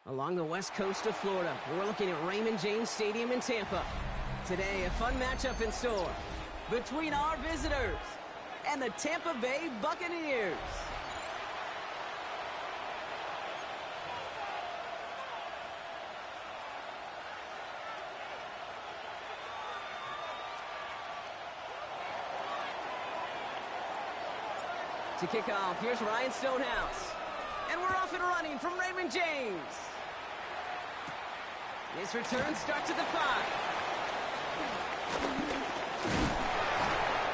Along the west coast of Florida, we're looking at Raymond James Stadium in Tampa. Today, a fun matchup in store between our visitors and the Tampa Bay Buccaneers. To kick off, here's Ryan Stonehouse. And we're off and running from Raymond James. This return starts at the 5.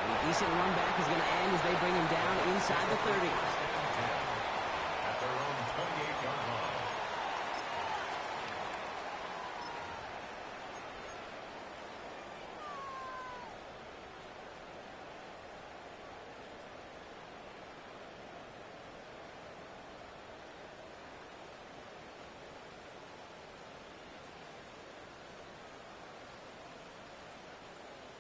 A decent run back is going to end as they bring him down inside the 30. At their own 28-yard line.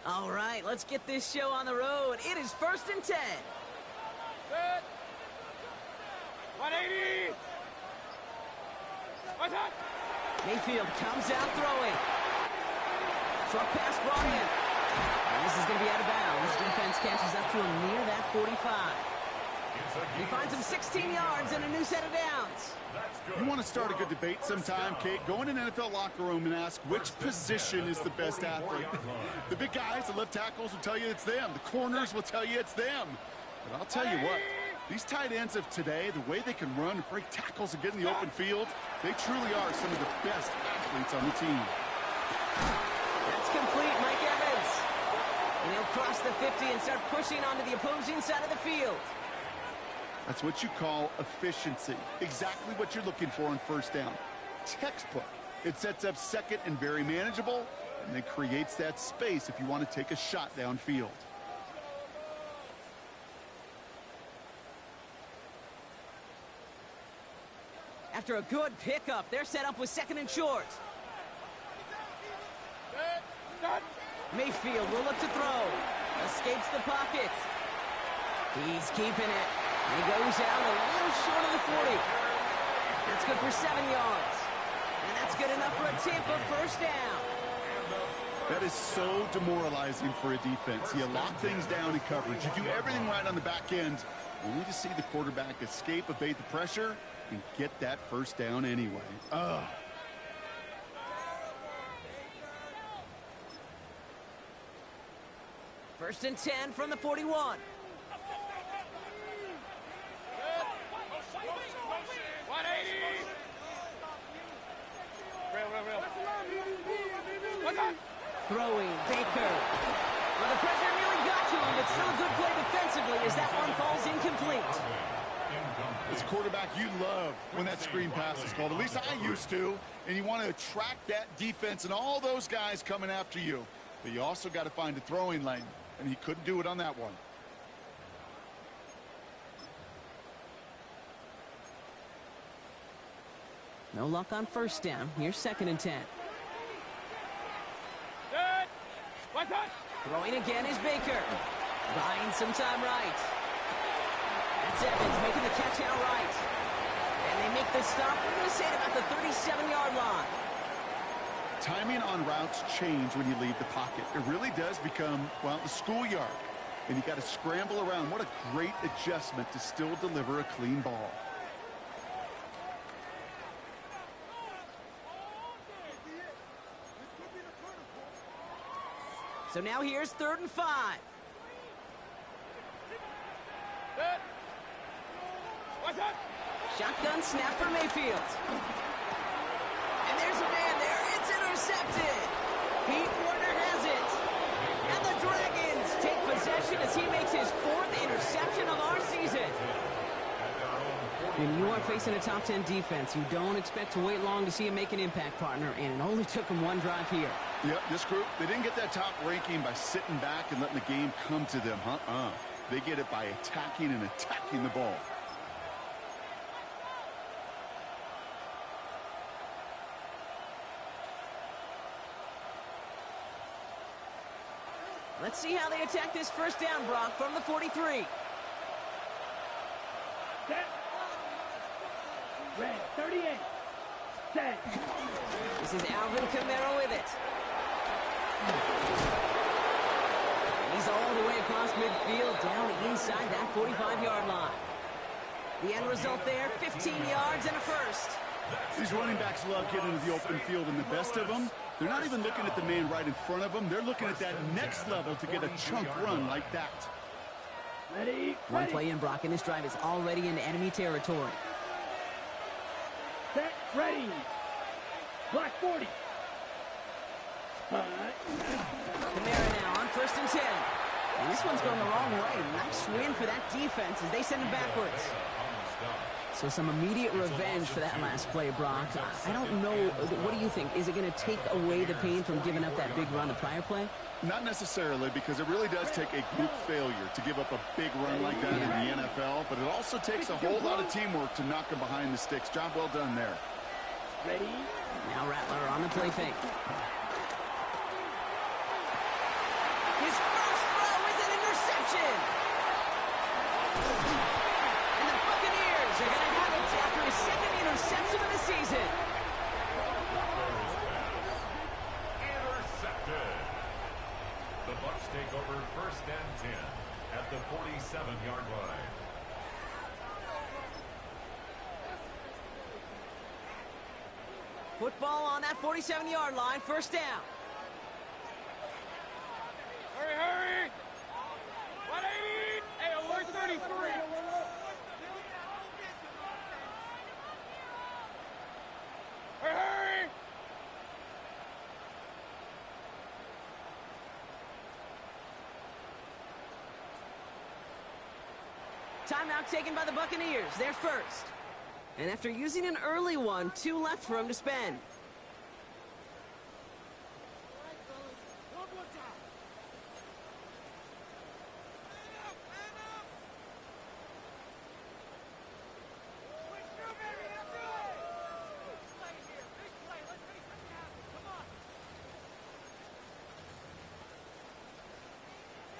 All right, let's get this show on the road. It is 1st and 10. Set. 180. What's up? Mayfield comes out throwing. Short pass brought in. And this is going to be out of bounds. Defense catches up to him near that 45. He finds him 16 yards and a new set of downs. You want to start a good debate sometime, Kate? Go in an NFL locker room and ask which position is the best athlete. The big guys, the left tackles will tell you it's them. The corners will tell you it's them. But I'll tell you what, these tight ends of today, the way they can run, break tackles, and get in the open field, they truly are some of the best athletes on the team. That's complete, Mike Evans. And he'll cross the 50 and start pushing onto the opposing side of the field. That's what you call efficiency. Exactly what you're looking for on first down. Textbook. It sets up second and very manageable, and it creates that space if you want to take a shot downfield. After a good pickup, they're set up with 2nd and short. Mayfield will look to throw. Escapes the pocket. He's keeping it. He goes out a little short of the 40. That's good for 7 yards. And that's good enough for a Tampa first down. That is so demoralizing for a defense. You lock things down in coverage. You do everything right on the back end, only to see the quarterback escape, evade the pressure, and get that first down anyway. Ugh. First and 10 from the 41. 180. What's up? Throwing, Baker. Well, the pressure nearly got to him, but still a good play defensively as that one falls incomplete. As a quarterback, you love when that screen pass is called. At least I used to. And you want to attract that defense and all those guys coming after you. But you also got to find a throwing lane, and he couldn't do it on that one. No luck on first down. Here's 2nd and 10. Set. What's up? Throwing again is Baker. Buying some time right. That's Evans making the catch out right. And they make the stop, we're going to say, at about the 37-yard line. Timing on routes change when you leave the pocket. It really does become, well, the schoolyard. And you got to scramble around. What a great adjustment to still deliver a clean ball. So now here's 3rd and 5. Set. What's up? Shotgun snap for Mayfield. And there's a man there. It's intercepted. Pete Warner has it. And the Dragons take possession as he makes his 4th interception of our season. When you are facing a top 10 defense, you don't expect to wait long to see him make an impact, partner, and it only took him one drive here. Yep, this group, they didn't get that top ranking by sitting back and letting the game come to them. They get it by attacking and attacking the ball. Let's see how they attack this first down, Brock, from the 43. Set. Red, 38. This is Alvin Kamara with it. He's all the way across midfield, down inside that 45-yard line. The end result there, 15 yards and a first. These running backs love getting into the open field, and the best of them, they're not even looking at the man right in front of them. They're looking at that next level to get a chunk run like that. One play in, Brock, and this drive is already into enemy territory. Set, ready. Block 40. Kamara now on 1st and 10. And this one's going the wrong way. Nice win for that defense as they send him backwards. So some immediate revenge for that last play, Brock. I don't know. What do you think? Is it going to take away the pain from giving up that big run the prior play? Not necessarily, because it really does take a group failure to give up a big run like that in the NFL, but it also takes a whole lot of teamwork to knock him behind the sticks. Job well done there. Ready? Now Rattler on the play fake. His first throw is an interception. And the Buccaneers are going to have it after his second interception of the season. Intercepted. The Bucs take over 1st and 10 at the 47-yard line. Football on that 47-yard line, 1st down. Hurry, hurry! 180! Hey, alert 33! Hurry, hurry! Timeout taken by the Buccaneers. They're first. And after using an early one, 2 left for him to spend.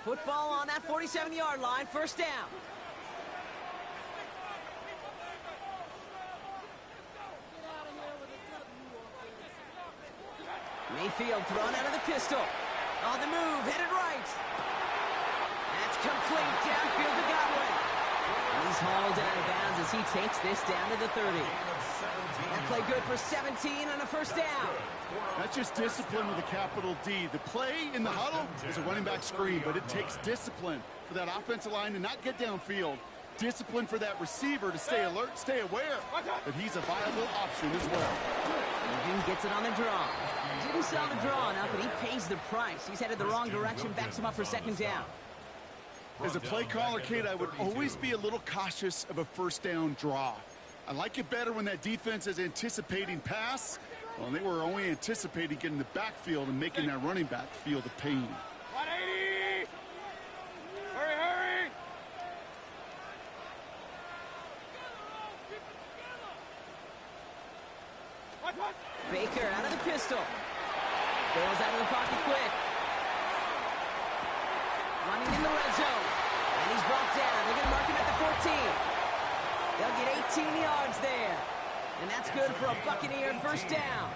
Football on that 47-yard line, 1st down. Mayfield thrown out of the pistol. On the move, hit it right. That's complete downfield to Godwin. And he's hauled out of bounds as he takes this down to the 30. That play good for 17 and a 1st down. That's just discipline with a capital D. The play in the huddle is a running back screen, but it takes discipline for that offensive line to not get downfield. Discipline for that receiver to stay alert, stay aware that he's a viable option as well. Even gets it on the draw. Didn't sell the draw enough, but he pays the price. He's headed the wrong direction, backs him up for 2nd down. As a play caller, Kate, I would always be a little cautious of a 1st down draw. I like it better when that defense is anticipating pass. Well, they were only anticipating getting the backfield and making that running back feel the pain. 180! Hurry, hurry! What? Baker out of the pistol. Bails out of the pocket quick. Running in the red zone. And he's brought down. They're going to mark him at the 14. They'll get 18 yards there. And that's good for a Buccaneer 1st down.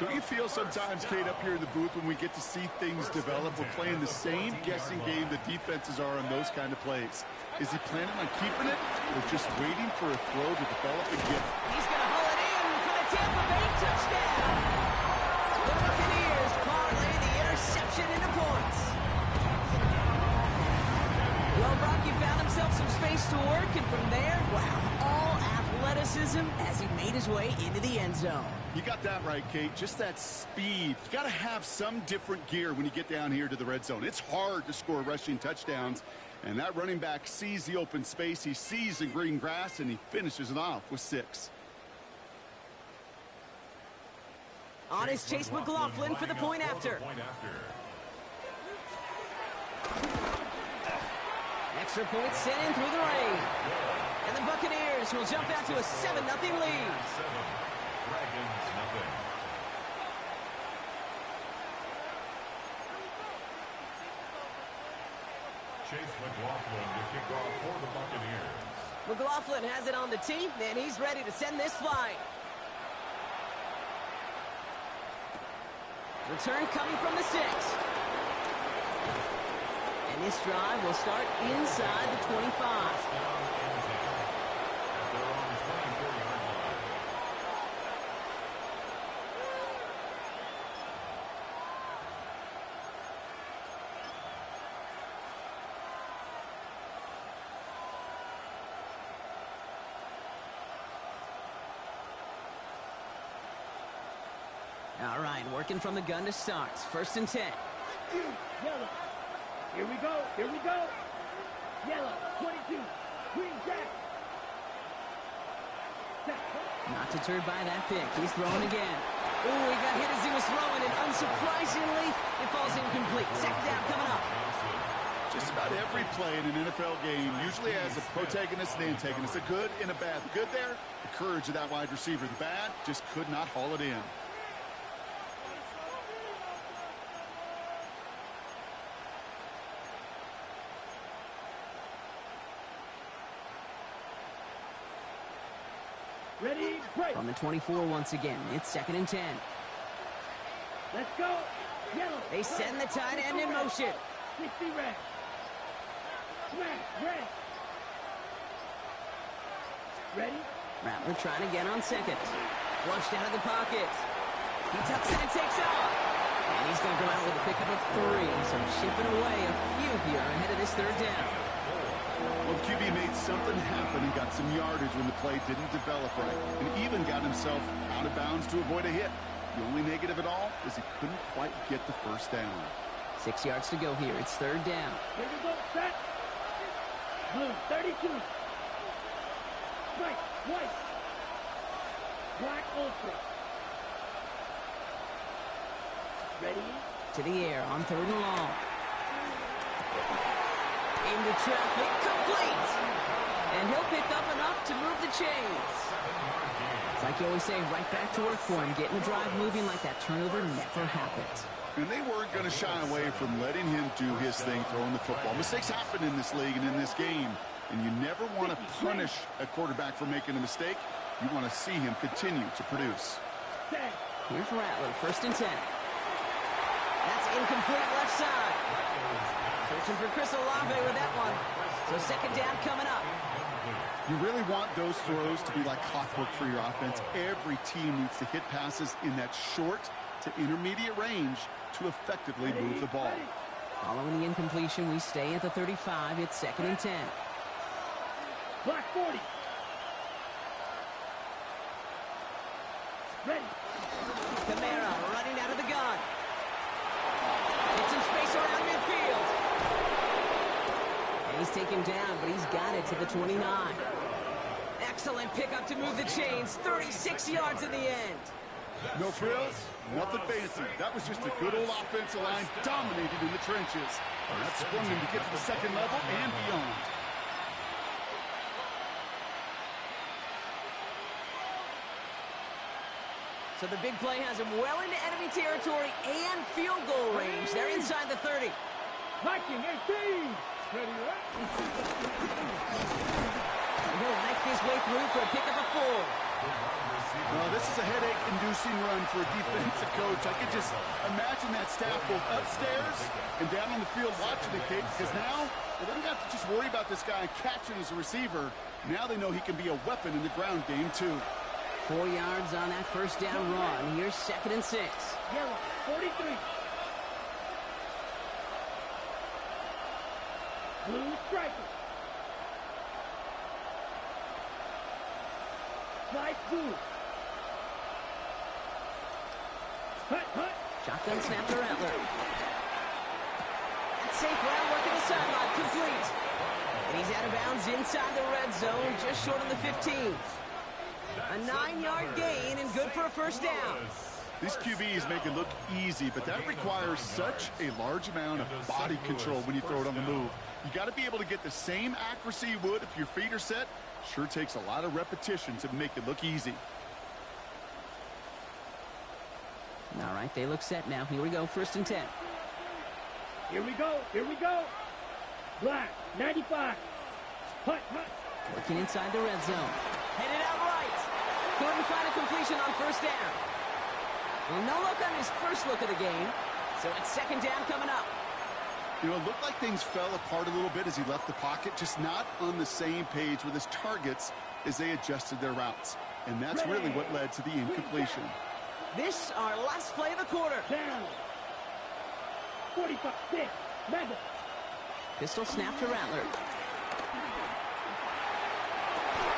Don't you feel sometimes, Kate, up here in the booth when we get to see things develop, we're playing the same guessing game the defenses are on those kind of plays? Is he planning on keeping it or just waiting for a throw to develop and get it? He's going to haul it in for the Tampa Bay touchdown. The Buccaneers parlay the interception into points. Well, Brock, he found himself some space to work, and from there, wow, all athleticism as he made his way into the end zone. You got that right, Kate. Just that speed. You got to have some different gear when you get down here to the red zone. It's hard to score rushing touchdowns, and that running back sees the open space. He sees the green grass, and he finishes it off with 6. On is Chase McLaughlin for the point after. Extra point sent in through the rain. And the Buccaneers will jump out to a 7-0 lead. Dragons, nothing. Chase McLaughlin to kick off for the Buccaneers. McLaughlin has it on the tee, and he's ready to send this flying. Return coming from the 6. And this drive will start inside the 25. All right, working from the gun to start. 1st and 10. Yellow. Here we go. Here we go. Yellow. 22. Green jack. Not deterred by that pick. He's throwing again. Ooh, he got hit as he was throwing, and unsurprisingly, it falls incomplete. 2nd down coming up. Just about every play in an NFL game usually has a protagonist and antagonist, a good and a bad. The good there, the courage of that wide receiver. The bad, just could not haul it in. Ready, break. On the 24 once again. It's 2nd and 10. Let's go. Yellow. They send the tight end in motion. 60 red. Smash, red. Ready? Rattler trying to get on 2nd. Flushed out of the pocket. He tucks it and takes off. And he's going to go out with a pickup of 3. So chipping away a few here ahead of this 3rd down. Well, the QB made something happen and got some yardage when the play didn't develop right, and even got himself out of bounds to avoid a hit. The only negative at all is he couldn't quite get the 1st down. 6 yards to go here. It's 3rd down. Here we go. Set. Blue, 32. White, white. Black ultra. Ready? To the air on 3rd and long. Into traffic, complete! And he'll pick up enough to move the chains. It's like you always say, right back to work for him. Getting the drive moving like that turnover never happened. And they weren't going to shy away from letting him do his thing throwing the football. Mistakes happen in this league and in this game. And you never want to punish a quarterback for making a mistake. You want to see him continue to produce. Here's Rattler, 1st and 10. That's incomplete left side. Searching for Chris Olave with that one. So 2nd down coming up. You really want those throws to be like clockwork for your offense. Every team needs to hit passes in that short to intermediate range to effectively move the ball. Following the incompletion, we stay at the 35. It's 2nd and 10. Black 40. Ready. Camara running out of the gun. Get some space around midfield. And he's taken down, but he's got it to the 29. Excellent pickup to move the chains. 36 yards in the end. No frills, nothing fancy. That was just a good old offensive line dominated in the trenches. And that sprung him to get to the 2nd level and beyond. So the big play has him well into enemy territory and field goal range. They're inside the 30. Viking 18. Ready, right? He'll knife his way through for a pickup of 4. Well, this is a headache-inducing run for a defensive coach. I could just imagine that staff both upstairs and down on the field watching the kid, because now they don't have to just worry about this guy catching as a receiver. Now they know he can be a weapon in the ground game, too. 4 yards on that 1st down run. Here's 2nd and 6. Yellow, 43. Blue striker. Light blue. Hut, hut. Shotgun snap to Rattler. That's safe groundwork in the sideline. Complete. And he's out of bounds inside the red zone, just short of the 15. A 9-yard gain and good for a 1st down. These QBs make it look easy, but that requires such a large amount of body control when you throw it on the move. You got to be able to get the same accuracy you would if your feet are set. Sure takes a lot of repetition to make it look easy. All right, they look set now. Here we go, 1st and 10. Here we go. Here we go. Black, 95. Hut, hut. Working inside the red zone. Headed out right. Couldn't find a completion on 1st down. Well, no look on his first look of the game. So it's second down coming up. You know, it looked like things fell apart a little bit as he left the pocket, just not on the same page with his targets as they adjusted their routes. And that's really what led to the incompletion. This, our last play of the quarter. Down. 45, 6, Mega. Pistol snap to Rattler.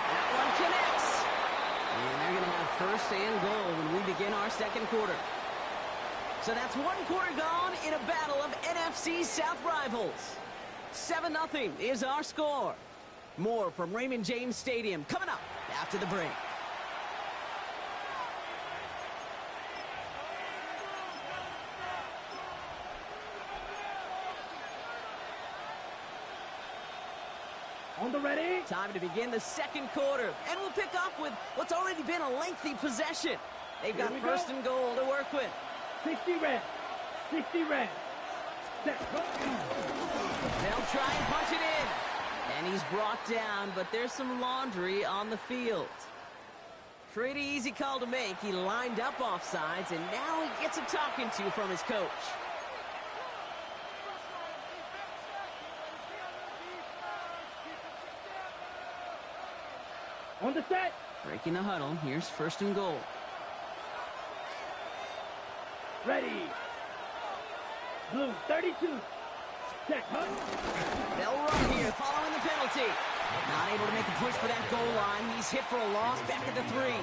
That one connects. And they're going to have first and goal when we begin our second quarter. So that's one quarter gone in a battle of NFC South rivals. 7-0 is our score. More from Raymond James Stadium coming up after the break. On the ready. Time to begin the second quarter, and we'll pick up with what's already been a lengthy possession. They've got first and goal to work with. 60 red. 60 red. Set. They'll try and punch it in. And he's brought down, but there's some laundry on the field. Pretty easy call to make. He lined up offsides, and now he gets a talking to from his coach. On the set. Breaking the huddle. Here's first and goal. Ready. Blue, 32. Set. They'll run here following the penalty. Not able to make a push for that goal line. He's hit for a loss back at the 3.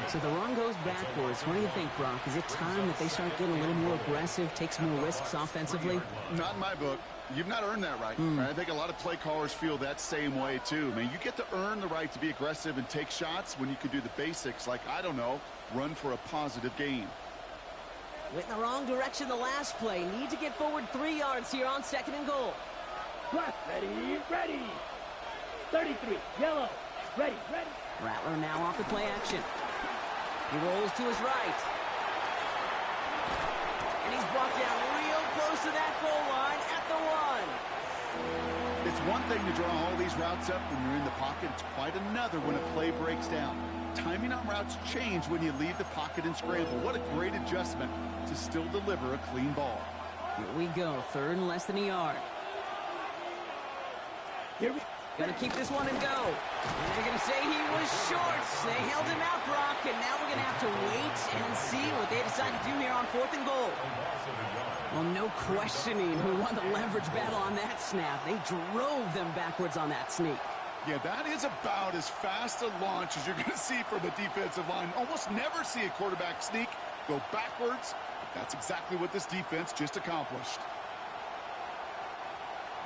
So the run goes backwards. What do you think, Brock? Is it time that they start getting a little more aggressive, take some more risks offensively? Not in my book. You've not earned that right. I think a lot of play callers feel that same way, too. I mean, you get to earn the right to be aggressive and take shots when you can do the basics, like, I don't know, run for a positive gain. Went in the wrong direction the last play. Need to get forward 3 yards here on second and goal. Ready, ready. 33, yellow. Ready, ready. Rattler now off the play action. He rolls to his right. And he's brought down real close to that goal line at the 1. It's one thing to draw all these routes up when you're in the pocket. It's quite another when a play breaks down. Timing on routes change when you leave the pocket and scramble. What a great adjustment to still deliver a clean ball. Here we go. Third and less than a yard. Here we Gonna keep this one and go. And they're gonna say he was short. They held him out, Brock, and now we're gonna have to wait and see what they decide to do here on fourth and goal. Well, no questioning who won the leverage battle on that snap. They drove them backwards on that sneak. Yeah, that is about as fast a launch as you're going to see from a defensive line. Almost never see a quarterback sneak, go backwards. That's exactly what this defense just accomplished.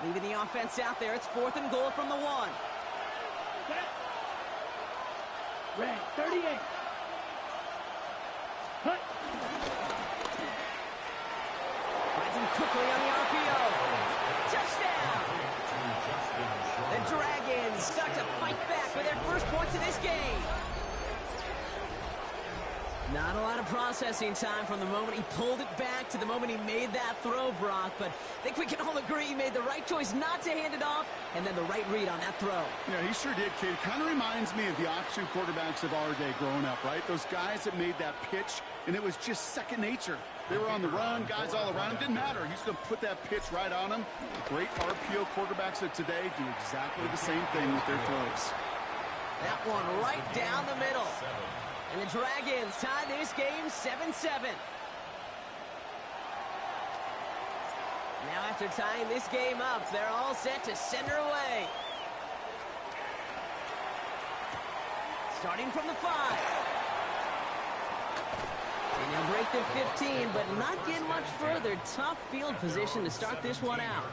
Leaving the offense out there. It's fourth and goal from the 1. set. Red, 38. Cut. Finds him quickly on the RPO. Touchdown! The Dragons start to fight back for their first points of this game. Not a lot of processing time from the moment he pulled it back to the moment he made that throw, Brock. But I think we can all agree he made the right choice not to hand it off, and then the right read on that throw. Yeah, he sure did, kid. Kind of reminds me of the offshoot quarterbacks of our day growing up, right? Those guys that made that pitch, and it was just second nature. They were on the run, guys all around him. Didn't matter. He's going to put that pitch right on him. The great RPO quarterbacks of today do exactly the same thing with their throws. That one right down the middle. And the Dragons tie this game 7-7. Now after tying this game up, they're all set to send her away. Starting from the 5. And they'll break the 15, but not get much further. Tough field position to start this one out.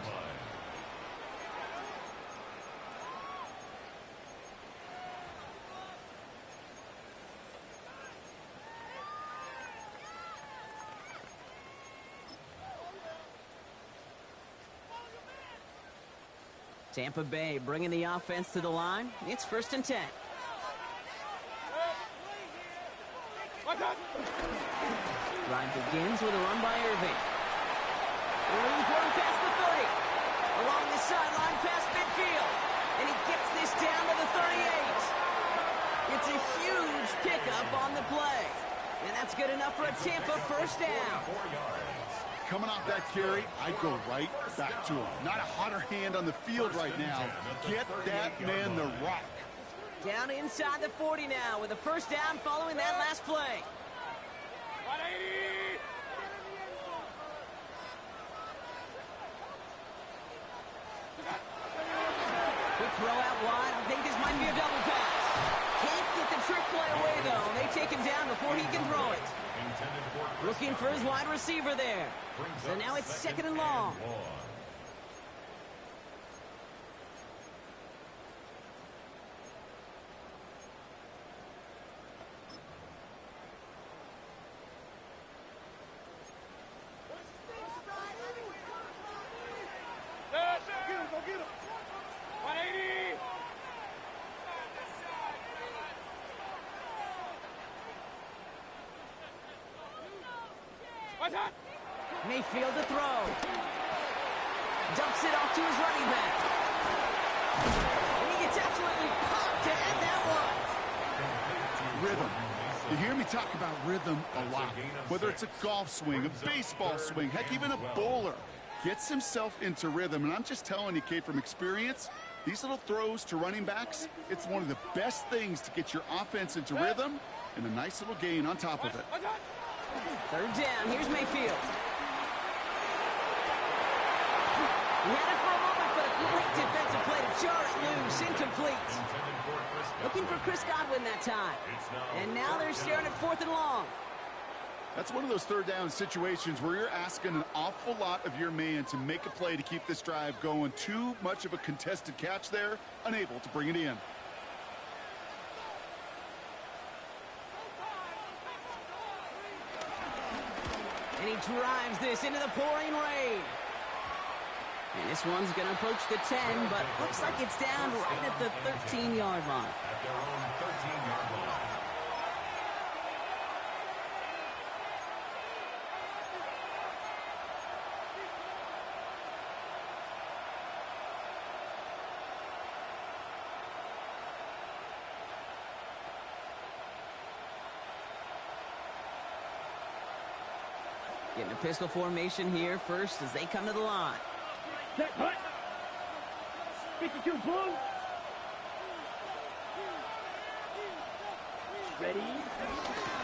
Tampa Bay bringing the offense to the line. It's first and 10. Drive begins with a run by Irving. Room for him past the 30. Along the sideline past midfield. And he gets this down to the 38. It's a huge pickup on the play. And that's good enough for a Tampa first down. 4 yards. Coming off that carry, I'd go right back to him. Not a hotter hand on the field right now. Get that man the rock. Down inside the 40 now with a first down following that last play. 180. Quick throw out wide. I think this might be a double pass. Can't get the trick play away, though. They take him down before he can throw it. Looking for his wide receiver there. So now it's second and long. Go get him. 180. What's that? Mayfield to throw. Dumps it off to his running back. And he gets absolutely popped to end that one. Rhythm. You hear me talk about rhythm a lot. Whether it's a golf swing, a baseball swing, heck, even a bowler. Gets himself into rhythm. And I'm just telling you, Kate, from experience, these little throws to running backs, it's one of the best things to get your offense into rhythm and a nice little gain on top of it. Third down. Here's Mayfield. He had it for a moment, but a great defensive play to jar it loose. Incomplete. Looking for Chris Godwin that time. And now they're staring at fourth and long. That's one of those third down situations where you're asking an awful lot of your man to make a play to keep this drive going. Too much of a contested catch there, unable to bring it in. And he drives this into the pouring rain. And this one's going to approach the 10, but looks like it's down right at the 13-yard line. At their own 13-yard line. Getting a pistol formation here first as they come to the line. Set, hut. 52 blue. Ready?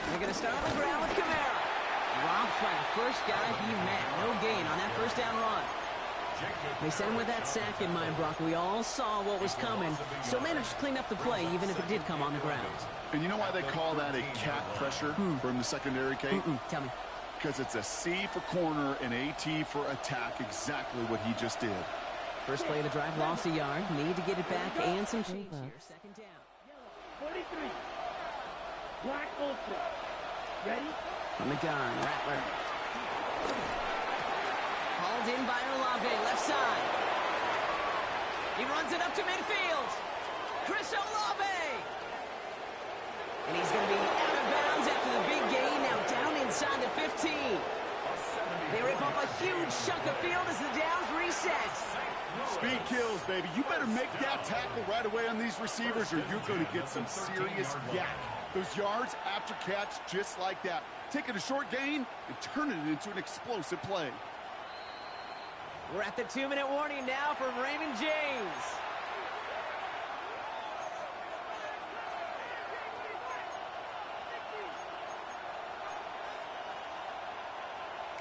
They're going to start on the ground with Kamara. Dropped by the first guy he met. No gain on that first down run. They sent him with that sack in mind, Brock. We all saw what was coming, so managed to clean up the play, even if it did come on the ground. And you know why they call that a cat pressure from the secondary, Kate? Tell me. Because it's a C for corner and a T for attack, exactly what he just did. First play of the drive, lost a yard. Need to get it back and some change here. Second down. 43. Black Ultra. Ready? From the gun, Rattler. Hauled in by Olave, left side. He runs it up to midfield. Chris Olave. And he's going to be out of bounds after the big gain. Now down inside the 15. They rip off a huge chunk of field as the downs reset. Speed kills, baby. You better make that tackle right away on these receivers or you're going to get some serious yak. Those yards after catch just like that. Taking a short gain and turning it into an explosive play. We're at the 2-minute warning now from Raymond James.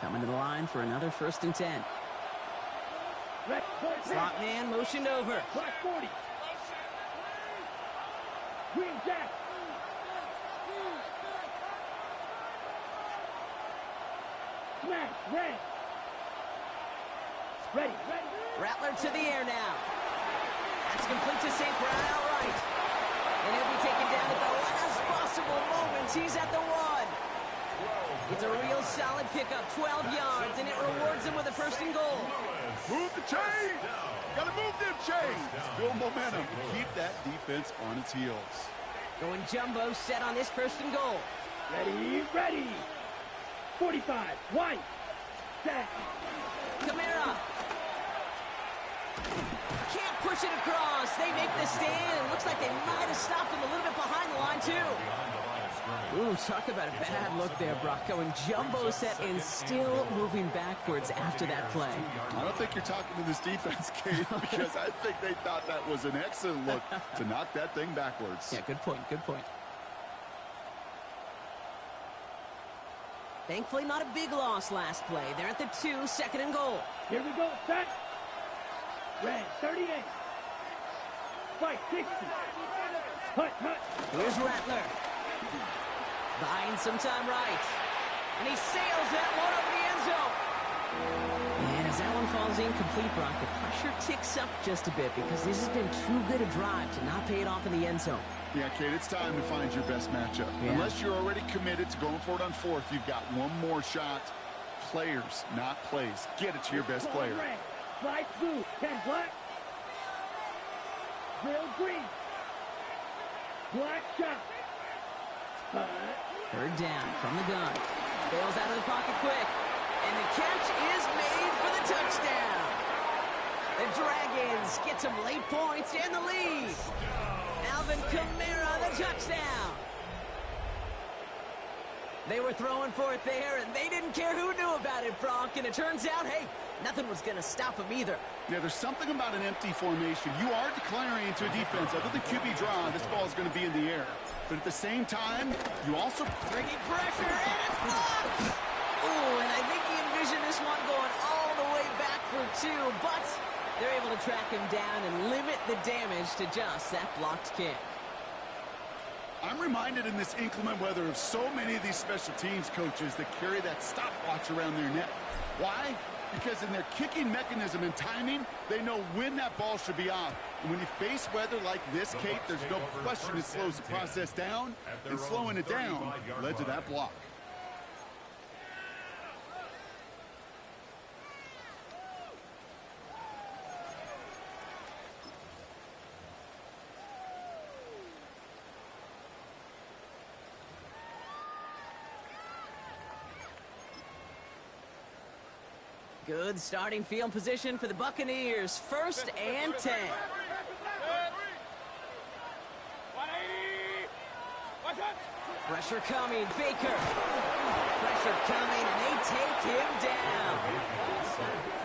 Coming to the line for another 1st and 10. Slot man motioned over. Black 40. Green Jack. Smash. Red. Ready. Rattler to the air now. That's complete to St. Brown outright. And he'll be taken down at the last possible moment. He's at the 1. It's a real solid pickup, 12 yards, and it rewards him with a 1st and goal. Move the chains! Gotta move them chains! Build momentum. Keep that defense on its heels. Going jumbo set on this 1st and goal. Ready. 45. White. Set. Kamara. Can't push it across. They make the stand. It looks like they might have stopped him a little bit behind the line, too. scrimmage. Ooh, talk about a bad look there, Brock. Going jumbo set and still moving backwards after that play. I don't think you're talking to this defense, Kate, because I think they thought that was an excellent look to knock that thing backwards. Yeah, good point, good point. Thankfully, not a big loss last play. They're at the 2, 2nd and goal. Here we go, set. Red, 38. Fight, 60. Hut, hut. Here's Rattler. Buying some time right. And he sails that one over the end zone. And as that one falls incomplete, Brock, the pressure ticks up just a bit because this has been too good a drive to not pay it off in the end zone. Yeah, Kate, it's time to find your best matchup. Yeah. Unless you're already committed to going for it on 4th, you've got one more shot. Players, not plays. Get it to your best player. Red, slide blue, 10 black. Drill green. Black shot. Hut. 3rd down from the gun. Bails out of the pocket quick. And the catch is made for the touchdown. The Dragons get some late points in the lead. Alvin Kamara, the touchdown. They were throwing for it there, and they didn't care who knew about it, Brock. And it turns out, hey, nothing was going to stop them either. Yeah, there's something about an empty formation. You are declaring into a defense. Other than QB draw, this ball is going to be in the air. But at the same time, you also... Bringing pressure, and it's blocked! Ooh, and I think he envisioned this one going all the way back for 2, but they're able to track him down and limit the damage to just that blocked kick. I'm reminded in this inclement weather of so many of these special teams coaches that carry that stopwatch around their neck. Why? Because in their kicking mechanism and timing, they know when that ball should be off. And when you face weather like this, Kate, there's no question it slows the process down, and slowing it down led to that block. Good starting field position for the Buccaneers. 1st and 10. 180. Watch out. Pressure coming, Baker. Pressure coming, and they take him down.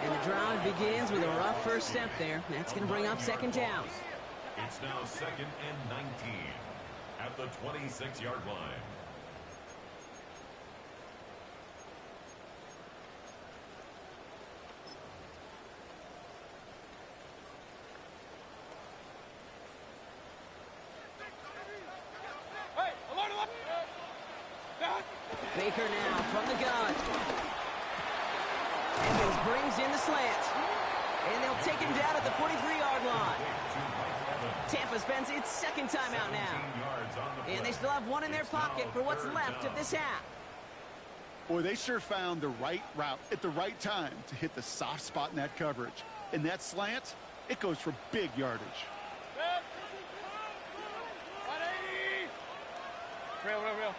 And the drive begins with a rough first step there. That's going to bring up 2nd down. It's now 2nd and 19 at the 26-yard line. Baker now from the gun. Evans brings in the slant. And they'll take him down at the 43-yard line. Tampa spends its 2nd timeout now. And they still have one in their pocket for what's left of this half. Boy, they sure found the right route at the right time to hit the soft spot in that coverage. And that slant, it goes for big yardage. 180. Real.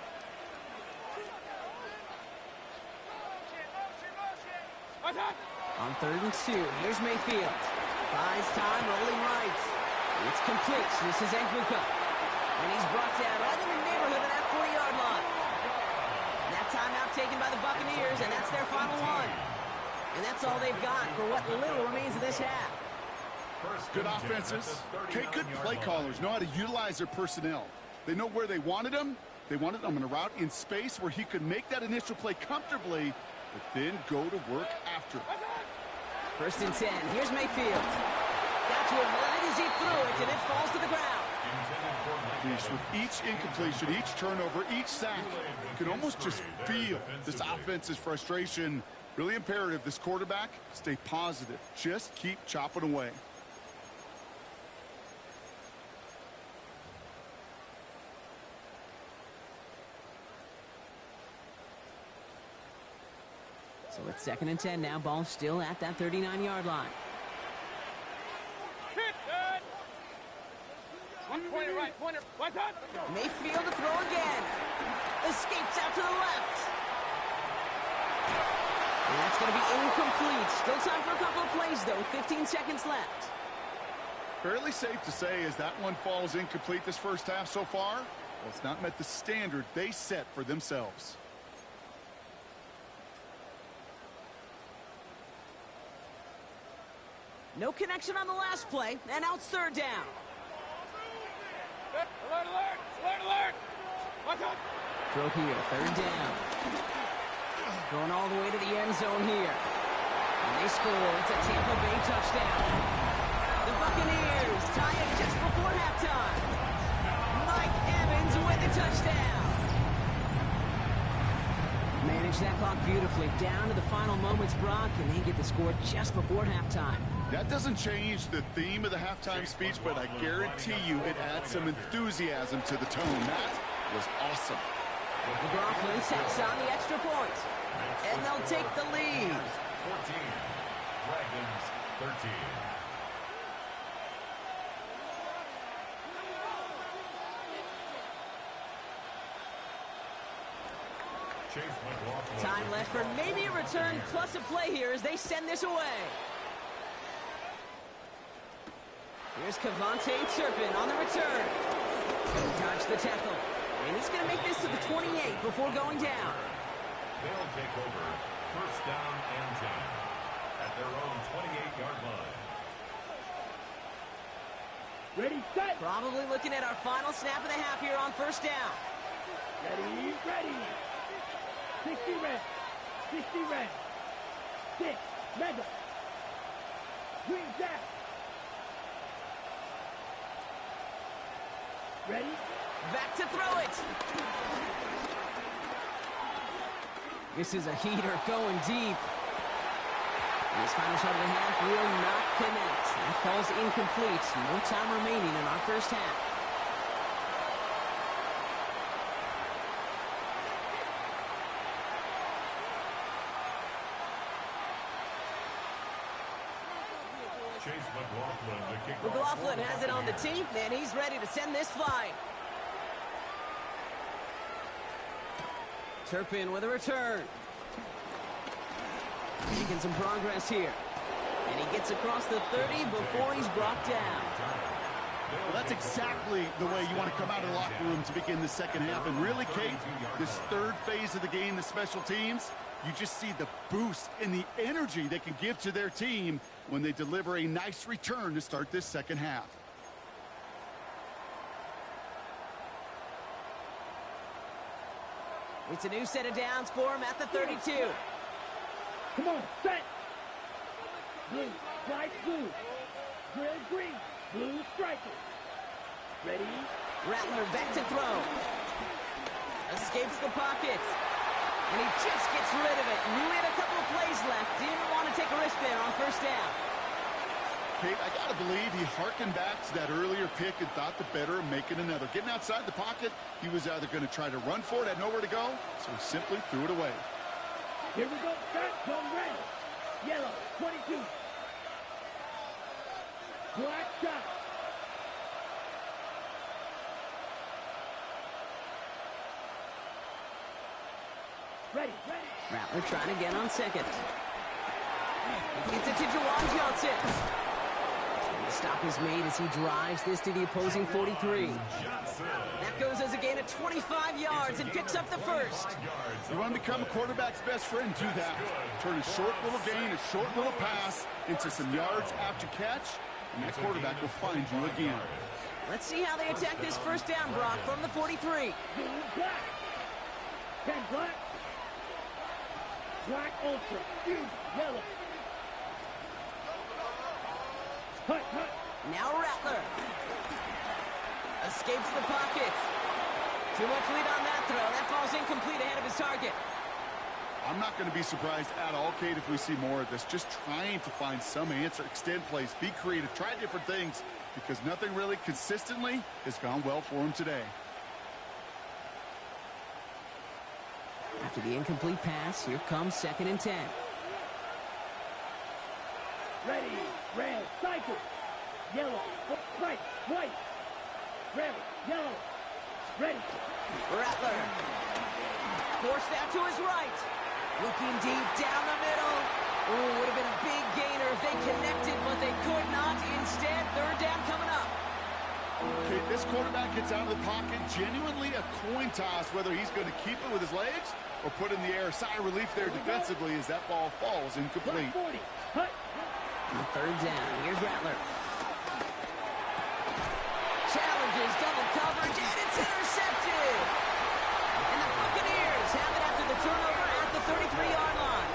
Watch out. On 3rd and 2, here's Mayfield. Buys time, rolling right. It's complete. This is Egbuka. And he's brought down right in the neighborhood of that 40-yard line. That timeout taken by the Buccaneers, and that's their final one. And that's all they've got for what little remains of this half. Good offenses. Okay, good play callers know how to utilize their personnel. They know where they wanted them. They wanted them on a route in space where he could make that initial play comfortably, but then go to work after. 1st and 10. Here's Mayfield. Got to him right as he threw it, and it falls to the ground. With each incompletion, each turnover, each sack, you can almost just feel this offense's frustration. Really imperative, this quarterback, stay positive. Just keep chopping away. So it's 2nd and 10 now. Ball still at that 39-yard line. One pointer right, pointer. Watch out. Mayfield to throw again. Escapes out to the left. And that's going to be incomplete. Still time for a couple of plays, though. 15 seconds left. Fairly safe to say as that one falls incomplete this first half so far, Well, it's not met the standard they set for themselves. No connection on the last play, and now it's third down. Alert, alert! Alert, alert! Watch out! Throw here, third down. Going all the way to the end zone here. And they score. It's a Tampa Bay touchdown. The Buccaneers tie it just before halftime. Mike Evans with the touchdown. Manage that clock beautifully. Down to the final moments, Brock, and they get the score just before halftime. That doesn't change the theme of the halftime speech, but I guarantee you it adds some enthusiasm to the tone. That was awesome. McLaughlin sets on the extra point. And they'll take the lead. 14. Dragons 13. Chase McLaughlin. Time left for maybe a return plus a play here as they send this away. Here's Kevontae Turpin on the return. Dodge the tackle. And he's going to make this to the 28 before going down. They'll take over first down and 10 at their own 28-yard line. Ready, set. Probably looking at our final snap of the half here on first down. Ready, ready. 60 red. 60 red. 6, mega. Green jack. Ready? Back to throw it. This is a heater going deep. This final shot of the half will not connect. That falls incomplete. No time remaining in our first half. Chase McLaughlin to kick off. McLaughlin has it on the tee, and he's ready to send this flying. Turpin with a return. Making some progress here. And he gets across the 30 before he's brought down. Well, that's exactly the way you want to come out of the locker room to begin the second half. And really, Kate, this third phase of the game, the special teams, you just see the boost and the energy they can give to their team when they deliver a nice return to start this second half. It's a new set of downs for him at the 32. Come on, set. Blue, white, blue. Grill, green, blue, striker. Ready? Rattler back to throw. Escapes the pocket. And he just gets rid of it. Knew he had a couple of plays left. Didn't want to take a risk there on first down. Kate, I got to believe he harkened back to that earlier pick and thought the better of making another. Getting outside the pocket, he was either going to try to run for it, had nowhere to go, so he simply threw it away. Here we go, set, go red. Yellow, 22. Black shot. Ready, ready. Rattler trying again on second. Gets it to Jawan Johnson. And the stop is made as he drives this to the opposing 43. That goes as a gain of 25 yards and picks up the first. You want to become a quarterback's best friend, do that. Turn a short little gain, a short little pass into some yards after catch, and that quarterback will find you again. Let's see how they attack this first down, Brock, from the 43. Blue, black. 10 black. Black ultra. Huge, yellow. Hut, hut. Now Rattler. Escapes the pocket. Too much lead on that throw. That falls incomplete ahead of his target. I'm not going to be surprised at all, Kate, if we see more of this. Just trying to find some answer, extend plays, be creative, try different things, because nothing really consistently has gone well for him today. After the incomplete pass, here comes 2nd and 10. Ready, red, cycle. Yellow, right, white. Red, yellow. Ready. Rattler. Forced out to his right. Looking deep down the middle. Ooh, would have been a big gainer if they connected, but they could not. Instead, third down coming up. Okay, this quarterback gets out of the pocket, genuinely a coin toss whether he's going to keep it with his legs or put it in the air. Sigh of relief there defensively as that ball falls incomplete. On third down, here's Rattler. Challenges, double coverage, and it's intercepted. And the Buccaneers have it after the turnover at the 33-yard line.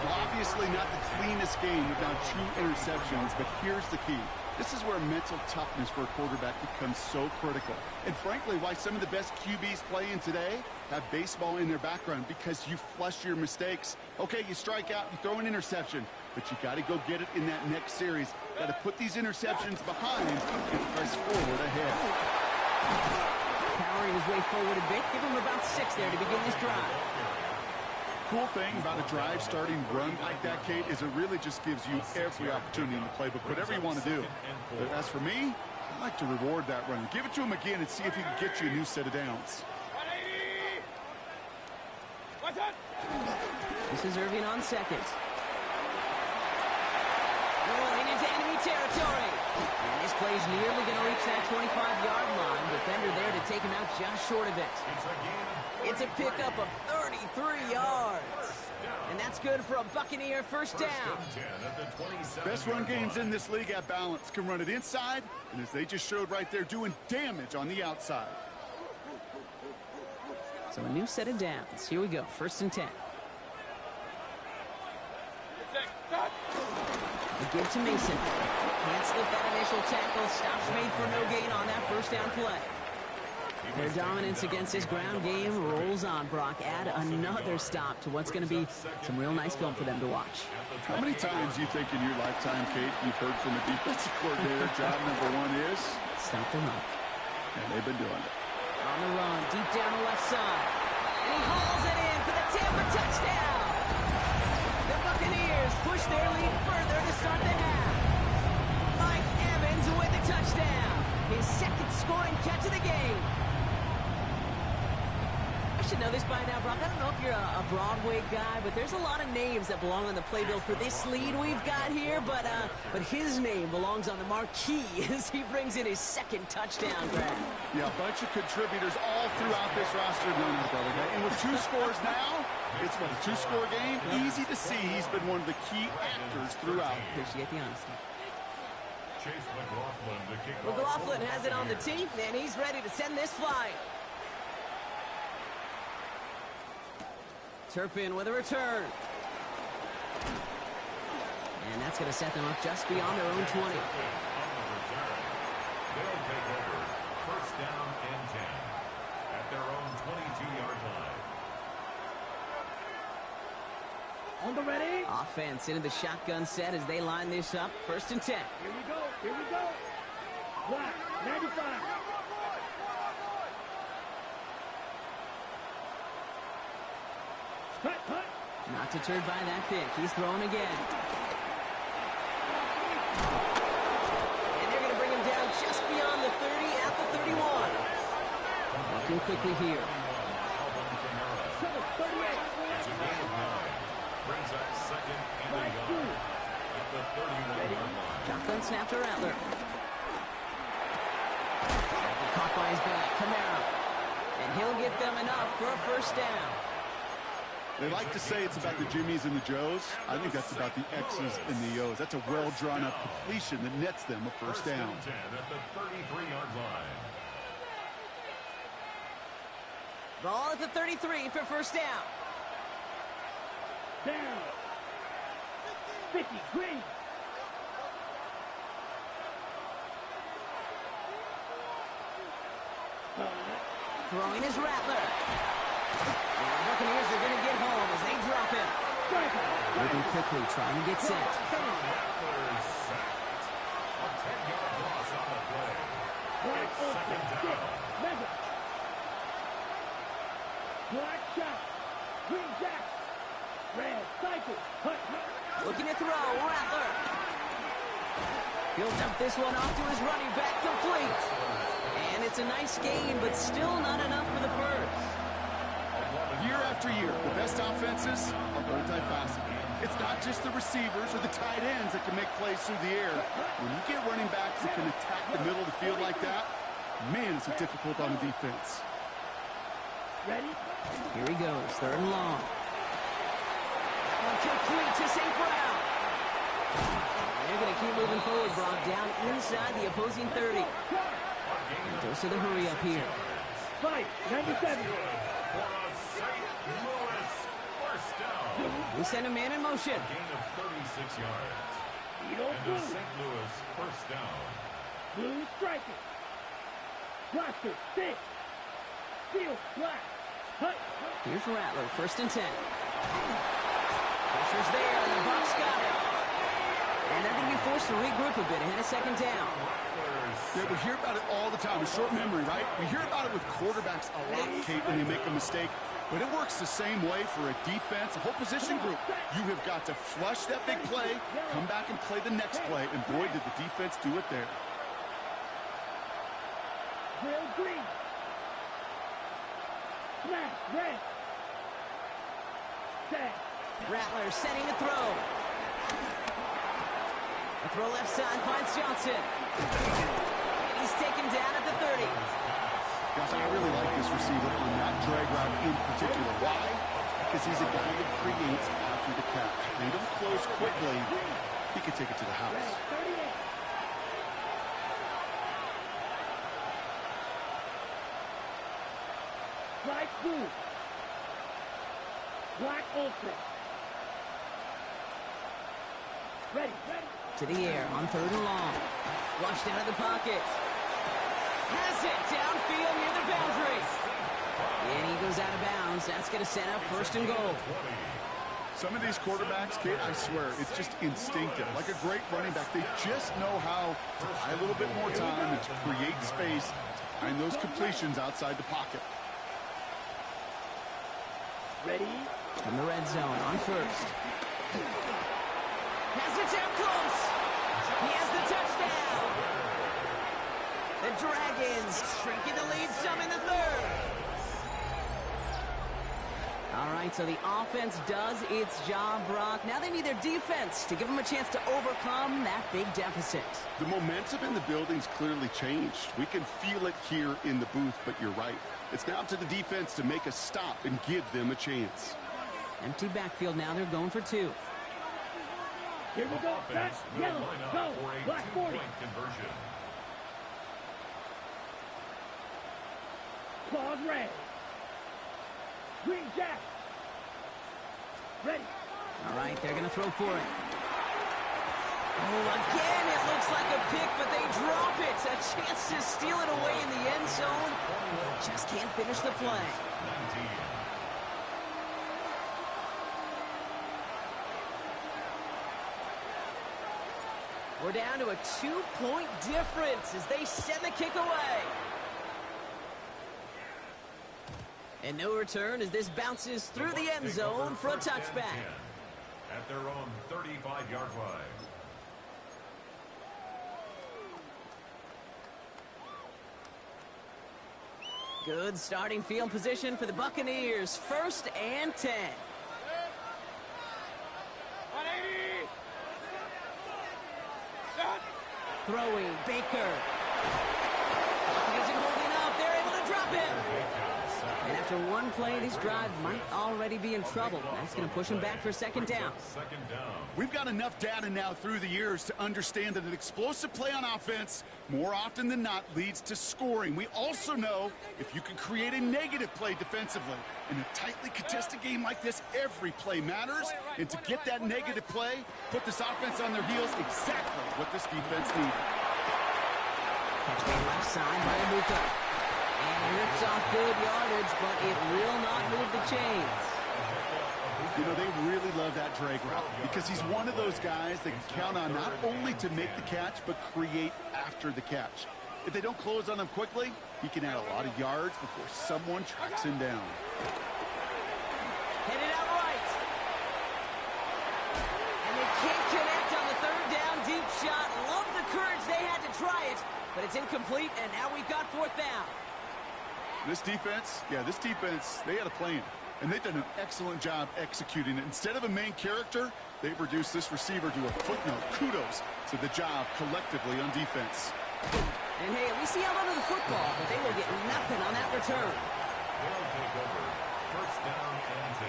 Well, obviously not the cleanest game without 2 interceptions, but here's the key. This is where mental toughness for a quarterback becomes so critical. And frankly, why some of the best QBs playing today have baseball in their background, because you flush your mistakes. Okay, you strike out, you throw an interception, but you got to go get it in that next series. Got to put these interceptions behind and press forward ahead. Powering his way forward a bit. Give him about 6 there to begin this drive. Cool thing about a drive starting run like that, Kate, is it really just gives you every opportunity in the playbook, whatever you want to do. But as for me, I like to reward that run. Give it to him again and see if he can get you a new set of downs. This is Irving on second. Rolling into enemy territory. And this play's nearly going to reach that 25-yard line. Defender there to take him out just short of it. It's a pickup of 33 yards. And that's good for a Buccaneer first down. Best run games in this league at balance. Can run it inside, and as they just showed right there, doing damage on the outside. So a new set of downs. Here we go. First and 10. A give to Mason. Can't slip that initial tackle. Stops made for no gain on that first down play. Their dominance against this ground game rolls on, Brock. Add another stop to what's going to be some real nice film for them to watch. How many times do you think in your lifetime, Kate, you've heard from a defensive coordinator, job number 1 is? Stop the run. And they've been doing it. On the run, deep down the left side. And he hauls it in for the Tampa touchdown. The Buccaneers push their lead further to start the half. Mike Evans with the touchdown. His second scoring catch of the game. I should know this by now, Brock. I don't know if you're a Broadway guy, but there's a lot of names that belong on the playbill for this lead we've got here, but his name belongs on the marquee as he brings in his second touchdown grab. Yeah, a bunch of contributors all throughout this roster. And with 2 scores now, it's what, a 2-score game? Easy to see he's been one of the key actors throughout. Appreciate the honesty. Chase McLaughlin to kick off. McLaughlin has it on the tee, and he's ready to send this flying. Turpin with a return. And that's going to set them up just beyond their own 20. They'll take over first down and 10 at their own 22-yard line. On the ready. Offense into the shotgun set as they line this up. First and 10. Here we go. Here we go. Black, 95. Cut. Not deterred by that pick. He's throwing again. And they're going to bring him down just beyond the 30 at the 31. Looking quickly here. 38. It's a gain of 9. Brings up second and a yard at the 31-yard line. Shotgun snap to Rattler. Caught by his back. Kamara. And he'll get them enough for a first down. They like to say it's about the Jimmies and the Joes. I think that's about the X's and the O's. That's a well-drawn-up completion that nets them a first down. 10 at the 33-yard line. Ball at the 33 for first down. Down. 50. Green. Throwing is Rattler. And the Buccaneers are going to get home as they drop him. Moving quickly, trying to get set. Rattler is sacked. A 10-yard loss on the play. It's second down. Black shot. Green jack. Red cycle. Looking to throw, Rattler. He'll dump this one off to his running back, complete. And it's a nice gain, but still not enough for the first. Year after year, the best offenses are multifaceted. It's not not just the receivers or the tight ends that can make plays through the air. When you get running backs that can attack the middle of the field like that, man, it's difficult on the defense. Ready? Here he goes, 3rd and long. Complete to St. Brown. They're going to keep moving forward, Brock, down inside the opposing 30. Dose of the hurry up here. 5-97. We send a man in motion. Gain of 36 yards. Edo And Blue. a St. Louis first down. Blue striking. Roster 6. Field black. Hut. Here's Rattler, 1st and 10. Pressure's there, and the Bucs got it. And they're going to be forced to regroup a bit ahead of 2nd down. Yeah, we hear about it all the time. A short memory, right? We hear about it with quarterbacks a lot, Kate, when they make a mistake. But it works the same way for a defense, a whole position group. You have got to flush that big play, come back and play the next play, and boy, did the defense do it there. Drill green. Snap red. Set. Rattler setting the throw. A throw left side finds Johnson. And he's taken down at the 30. Gosh, I really like this receiver on that drag route in particular. Why? Because he's a guy that creates after the catch. They don't close quickly. He could take it to the house. 38. Black blue. Black ultra. Ready. To the air on 3rd and long. Flushed out of the pocket. Has it downfield near the boundary. And he goes out of bounds. That's going to set up 1st and goal. Some of these quarterbacks, Kate, I swear, it's just instinctive. Like a great running back, they just know how to buy a little bit more time and to create space to find those completions outside the pocket. Ready. From the red zone on 1st. Has it down close. He has the touchdown. The Dragons shrinking the lead some in the 3rd. All right, so the offense does its job, Brock. Now they need their defense to give them a chance to overcome that big deficit. The momentum in the building's clearly changed. We can feel it here in the booth, but you're right. It's now up to the defense to make a stop and give them a chance. Empty backfield now. They're going for 2. Here we go. Set. Yellow. Go. Black 40. Conversion. Claws red. Green jack. Ready. All right, they're going to throw for it. Oh, again, it looks like a pick, but they drop it. A chance to steal it away in the end zone. Just can't finish the play. 19. We're down to a 2-point difference as they send the kick away. And no return as this bounces through the end zone for a touchback. At their own 35-yard line. Good starting field position for the Buccaneers. 1st and 10. 180. Set. Throwing, Baker. Isn't holding up. They're able to drop him. And after one play, this drive might already be in trouble. That's going to push him back for 2nd down. 2nd down. We've got enough data now through the years to understand that an explosive play on offense, more often than not, leads to scoring. We also know if you can create a negative play defensively. In a tightly contested game like this, every play matters. And to get that negative play, put this offense on their heels, exactly what this defense needed. Catch made left side by Abuka. And he rips off good yardage, but it will not move the chains. You know, they really love that drag route because he's one of those guys they can count on not only to make the catch, but create after the catch. If they don't close on him quickly, he can add a lot of yards before someone tracks him down. Headed out right. And they can't connect on the 3rd down deep shot. Love the courage they had to try it, but it's incomplete, and now we've got 4th down. This defense, they had a plan. and they've done an excellent job executing it. Instead of a main character, they've reduced this receiver to a footnote. Kudos to the job collectively on defense. And hey, at least he held onto the football, but they will get nothing on that return. They'll take over first down and 10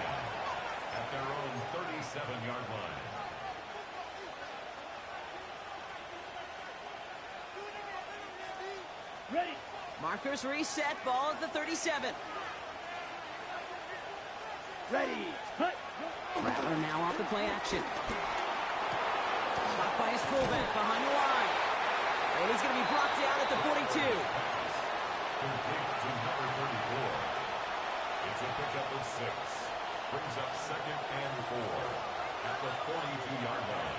at their own 37-yard line. Ready. Markers reset, ball at the 37. Ready. Hut. Rattler now off the play action. Blocked by his fullback behind the line. And he's going to be blocked down at the 42. Complete to number 34. It's a pickup of 6. Brings up second and 4 at the 42-yard line.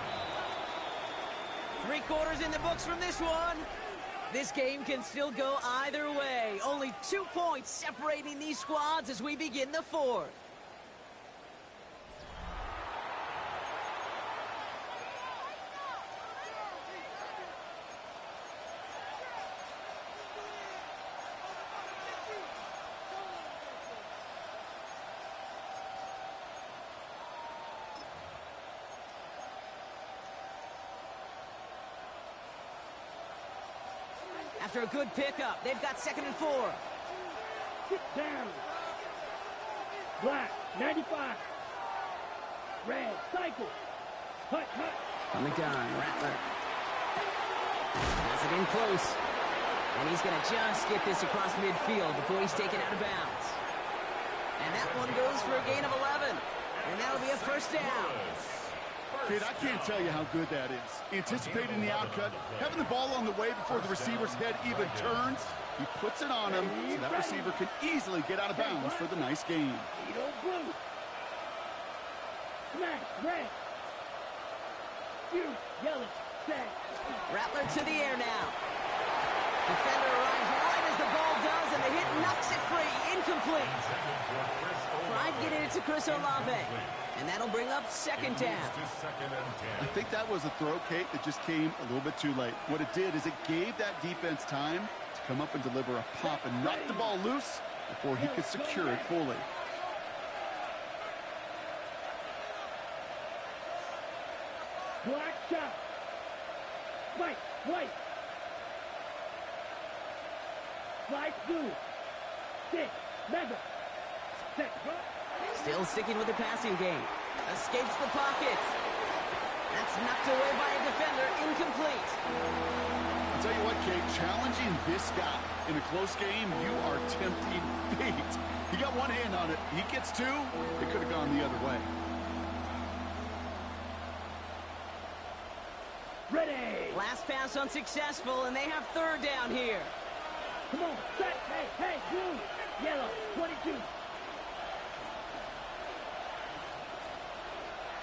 3 quarters in the books from this one. This game can still go either way. Only 2 points separating these squads as we begin the 4th. After a good pickup, they've got second and 4. Sit down. Black, 95. Red, cycle. Hut, hut. On the gun, Rattler. Has it in close. And he's going to just get this across midfield before he's taken out of bounds. And that one goes for a gain of 11. And that'll be a first down. Kid, I can't tell you how good that is. Anticipating the outcut, having the ball on the way before the receiver's head even turns. He puts it on him, so that receiver can easily get out of bounds for the nice gain. Edo blue. Smash, red. Shoot, yellow, set. Rattler to the air now. Defender arrives right as the ball does, and the hit knocks it free. Incomplete. Tried getting it to Chris Olave. And that'll bring up second down. I think that was a throw, Kate, that just came a little bit too late. What it did is it gave that defense time to come up and deliver a pop and knock the ball loose before he could secure it fully. Black shot. White, white. Slide blue. 6, mega. Set, huh? Still sticking with the passing game. Escapes the pocket. That's knocked away by a defender. Incomplete. I'll tell you what, Kate, challenging this guy in a close game, you are tempting fate. He got one hand on it. He gets 2. It could have gone the other way. Ready. Last pass unsuccessful, and they have third down here. Come on, set. Hey, hey, blue. Yellow, 22.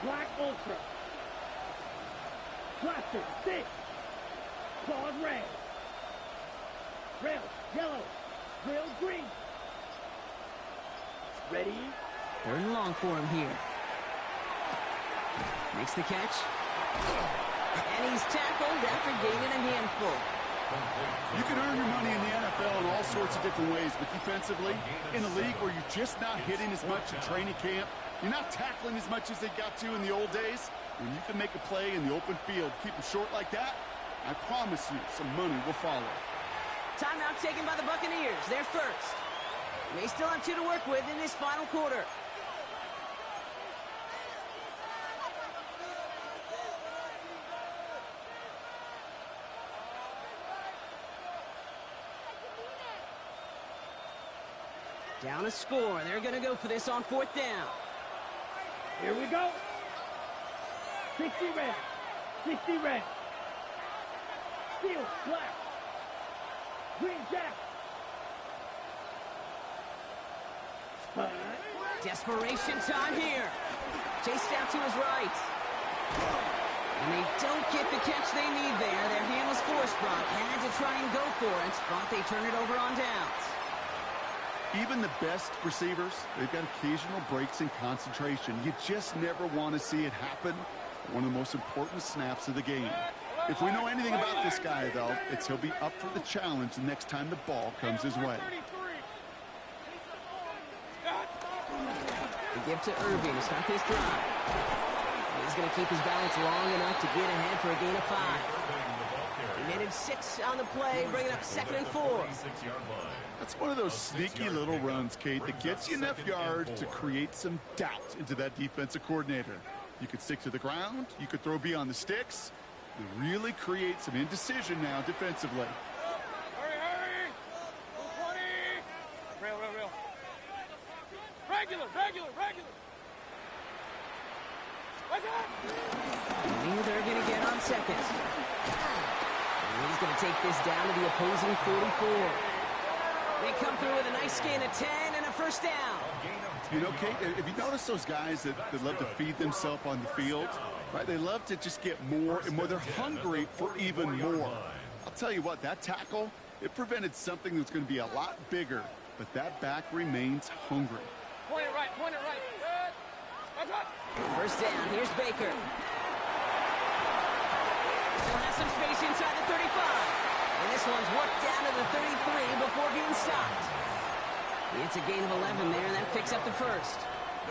Black Ultra. Cluster, 6. Claws red. Rail, yellow. Rail green. Ready? Third and long for him here. Makes the catch. And he's tackled after gaining a handful. You can earn your money in the NFL in all sorts of different ways, but defensively, in a league where you're just not hitting as much in training camp, you're not tackling as much as they got to in the old days, when you can make a play in the open field, keep them short like that, I promise you some money will follow. Timeout taken by the Buccaneers. They're first. They still have 2 to work with in this final quarter. Down a score. They're going to go for this on 4th down. Here we go. 60 red. 60 red. Steel, black. Green jack. Desperation time here. Chased out to his right. And they don't get the catch they need there. Their hand was forced, Brock. Had to try and go for it, but they turn it over on downs. Even the best receivers, they've got occasional breaks in concentration. You just never want to see it happen at one of the most important snaps of the game. If we know anything about this guy, though, it's he'll be up for the challenge the next time the ball comes his way. The give to Irving to start this drive. He's going to keep his balance long enough to get ahead for a gain of 5. He managed 6 on the play, bringing up 2nd and 4. That's one of those sneaky little runs, Kate, that gets you enough yards to create some doubt into that defensive coordinator. You could stick to the ground. You could throw beyond the sticks. You really create some indecision now defensively. Hurry, hurry! 220! Real. Regular! What's up? They're going to get on 2nd. And he's going to take this down to the opposing 44. They come through with a nice gain of 10 and a 1st down. You know, Kate, if you notice those guys that love to feed themselves on the field, right? They love to just get more and more. They're hungry for even more. I'll tell you what, that tackle, it prevented something that's going to be a lot bigger, but that back remains hungry. Point it right. Good. What's up? 1st down, here's Baker. Still has some space inside the 35. And this one's worked down to the 33 before being stopped. It's a gain of 11 there, and that picks up the 1st.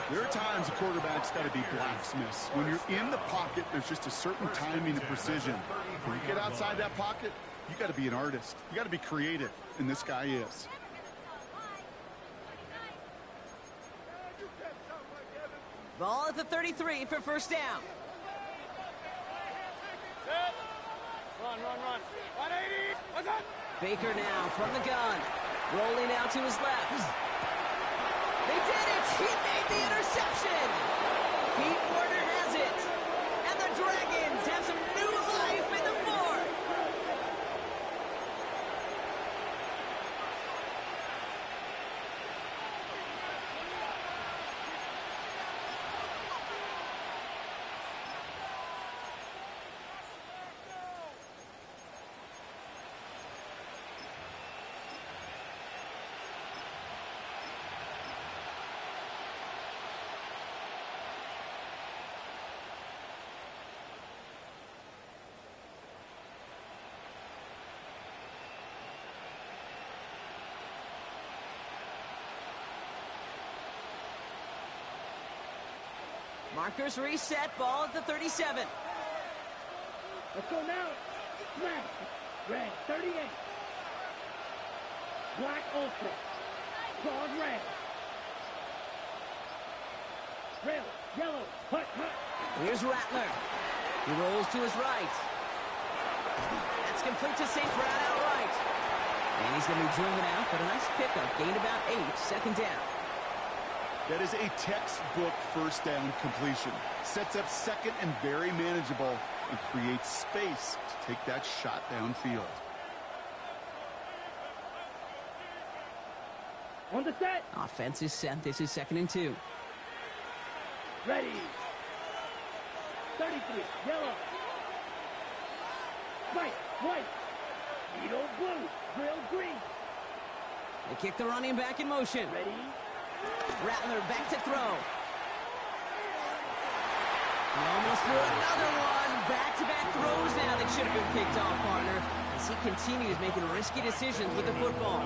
There are times a quarterback's got to be blacksmiths. When you're in the pocket, there's just a certain timing and precision. When you get outside that pocket, you got to be an artist. You got to be creative, and this guy is. Ball at the 33 for 1st down. Set. Run. 180! What's up? Baker now from the gun. Rolling out to his left. They did it! He made the interception! Pete Warner has it. And the Dragons have some new life in the 4th. Markers reset, ball at the 37. Let's go now. Flag. Red, 38. Black ultra. Claws red. Red, yellow, hut. Here's Rattler. He rolls to his right. That's complete to St. Brown outright. And he's going to be driven out, but a nice pickup. Gained about 8, 2nd down. That is a textbook 1st down completion. Sets up 2nd and very manageable and creates space to take that shot downfield. On the set. Offense is set. This is 2nd and 2. Ready. 33. Yellow. White. Needle blue. Grill green. They kick the running back in motion. Ready. Rattler back to throw. He almost threw another one. Back-to-back throws now that should have been picked off, partner, as he continues making risky decisions with the football.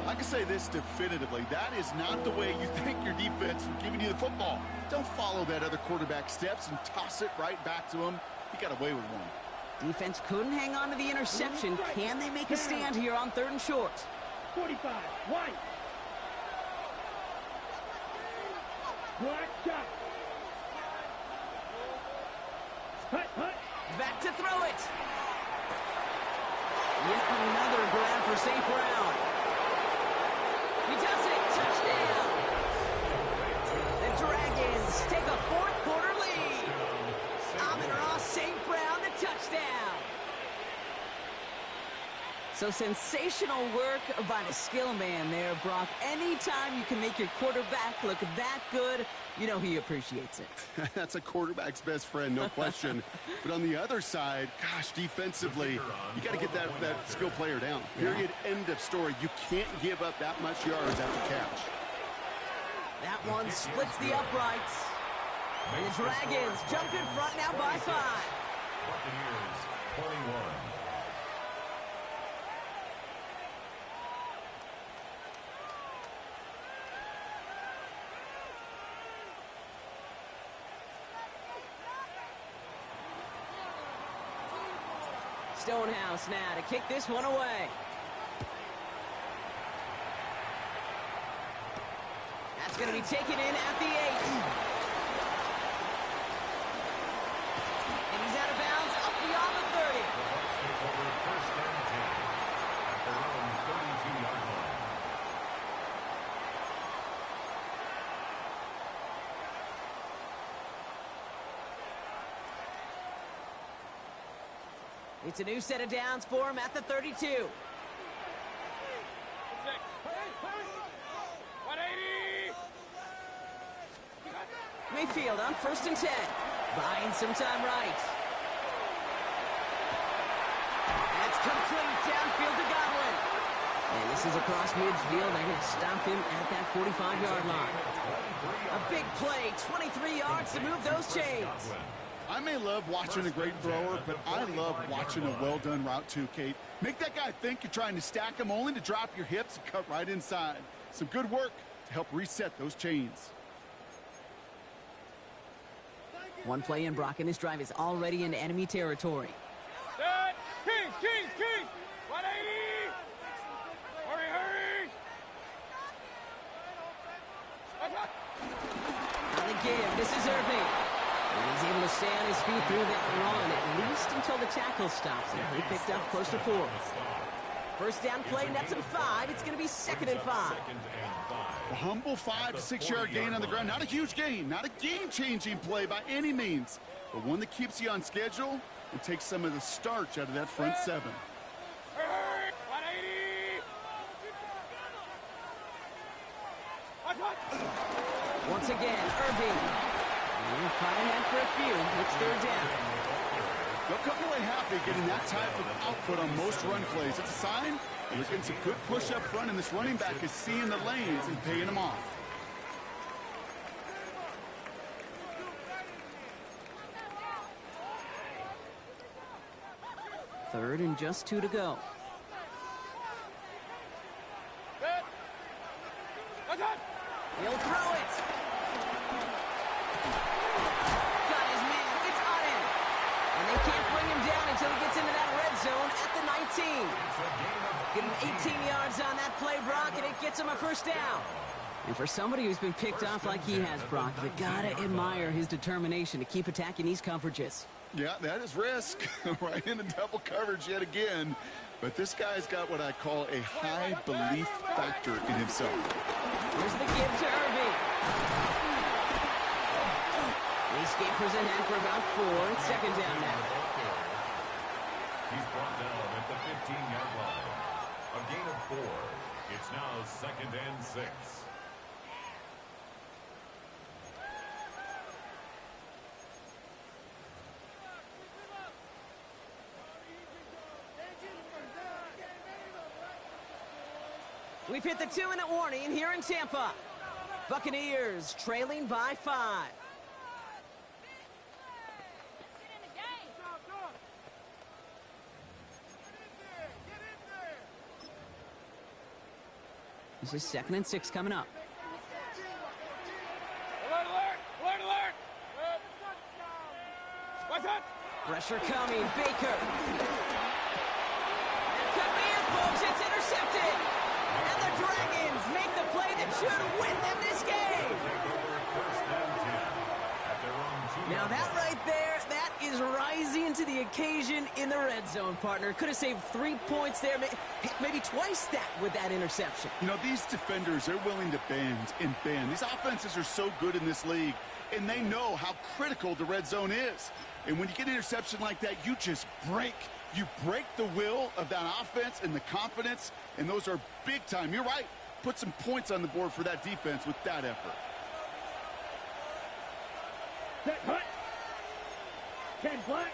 I can say this definitively. That is not the way you thank your defense for giving you the football. Don't follow that other quarterback's steps and toss it right back to him. He got away with one. Defense couldn't hang on to the interception. Can they make a stand here on 3rd and short? 45. White. Black shot. Hut. Back to throw it. Yet another grab for St. Brown. He does it. Touchdown. The Dragons take a 4th quarter lead. Amon-Ra St. Brown, the touchdown. So sensational work by the skill man there, Brock. Anytime you can make your quarterback look that good, you know he appreciates it. That's a quarterback's best friend, no question. But on the other side, gosh, defensively, you got to get that skill player down. Period, end of story. You can't give up that much yards after catch. That one splits the uprights. And the Dragons jump in front now by 5. Buccaneers, 21. Stonehouse now to kick this one away. That's going to be taken in at the 8. And he's out of bounds up beyond the 30. Over first and 10 at their own 32-yard line. It's a new set of downs for him at the 32. 180. Mayfield on first and 10. Buying some time right. That's complete downfield to Godwin. And this is across midfield. They're going to stop him at that 45-yard line. A big play, 23 yards to move those chains. I may love watching a great thrower, but I love watching a well-done route too, Kate. Make that guy think you're trying to stack him only to drop your hips and cut right inside. Some good work to help reset those chains. One play in, Brock, and this drive is already in enemy territory. Set. Kings. 180. Hurry. On the give, this is Irving. And he's able to stay on his feet through that run, at least until the tackle stops him. He picked up close to 4. First down play, nets him 5. It's going to be 2nd and 5. A humble 5 to 6 yard gain on the ground. Not a huge gain, not a game-changing play by any means, but one that keeps you on schedule and takes some of the starch out of that front 7. 180. Once again, Irving. We'll find that for a few. It's 3rd down. They'll come away happy getting that type of output on most run plays. It's a sign they're getting some good push up front, and this running back is seeing the lanes and paying them off. Third and just 2 to go. He'll throw it. Got his man. It's on in. And they can't bring him down until he gets into that red zone at the 19. Get him 18 yards on that play, Brock, and it gets him a first down. And for somebody who's been picked off like he has, Brock, you gotta admire his determination to keep attacking these coverages. Yeah, that is risk. Right into double coverage yet again. But this guy's got what I call a high belief factor in himself. Here's the give to Irving. He scampers ahead for about 4. It's 2nd down now. He's brought down at the 15-yard line. A gain of 4. It's now 2nd and 6. We've hit the 2-minute warning here in Tampa. Buccaneers trailing by 5. This is 2nd and 6 coming up. Alert! What's that? Pressure coming, Baker. That could be it, folks. It's intercepted. And the Dragons make the play that should win them this game. Now that right there, that is rising to the occasion in the red zone, partner. Could have saved 3 points there, maybe twice that with that interception. You know, these defenders, they're willing to bend and bend. These offenses are so good in this league, and they know how critical the red zone is. And when you get an interception like that, you just break. You break the will of that offense and the confidence, and those are big time. You're right. Put some points on the board for that defense with that effort. Set, cut. 10 black.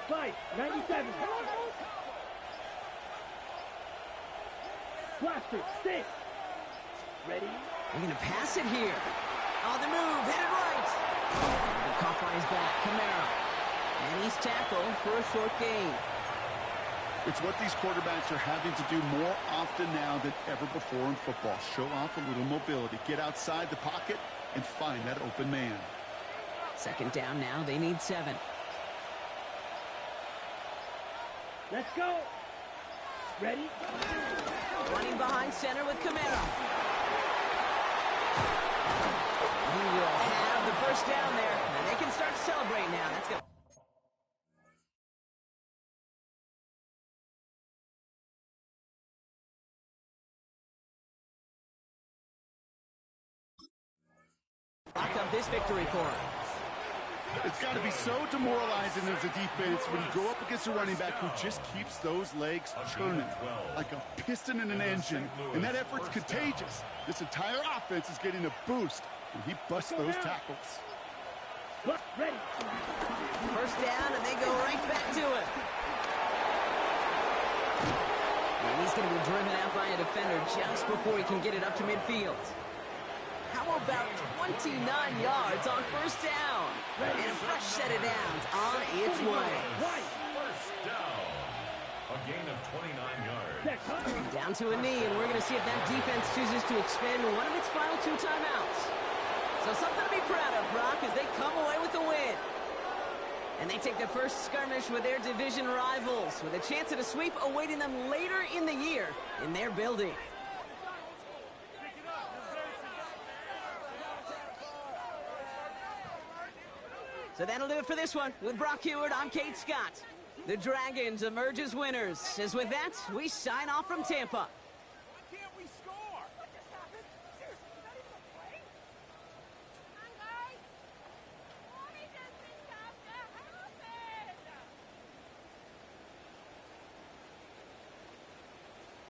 Five, 97. Blaster, stick. Ready? They're going to pass it here. On the move, headed right. And caught by his back, Camaro. And he's tackled for a short gain. It's what these quarterbacks are having to do more often now than ever before in football. Show off a little mobility. Get outside the pocket and find that open man. Second down now, they need 7. Let's go. Ready? Running behind center with Camaro. He will have the first down there, and they can start to celebrate now. That's good. Lock up this victory for him. It's got to be so demoralizing as a defense when you go up against a running back who just keeps those legs churning like a piston in an engine, and that effort's contagious. This entire offense is getting a boost, and he busts those tackles. Ready. First down, and they go right back to it. And he's going to be driven out by a defender just before he can get it up to midfield. How about 29 yards on first down? And a fresh set of downs on its way. First down. A gain of 29 yards. Down to a knee, and we're going to see if that defense chooses to expend one of its final 2 timeouts. So something to be proud of, Brock, as they come away with the win. And they take their first skirmish with their division rivals, with a chance at a sweep awaiting them later in the year in their building. So that'll do it for this one. With Brock Heward, I'm Kate Scott. The Dragons emerge as winners. As with that, we sign off from Tampa.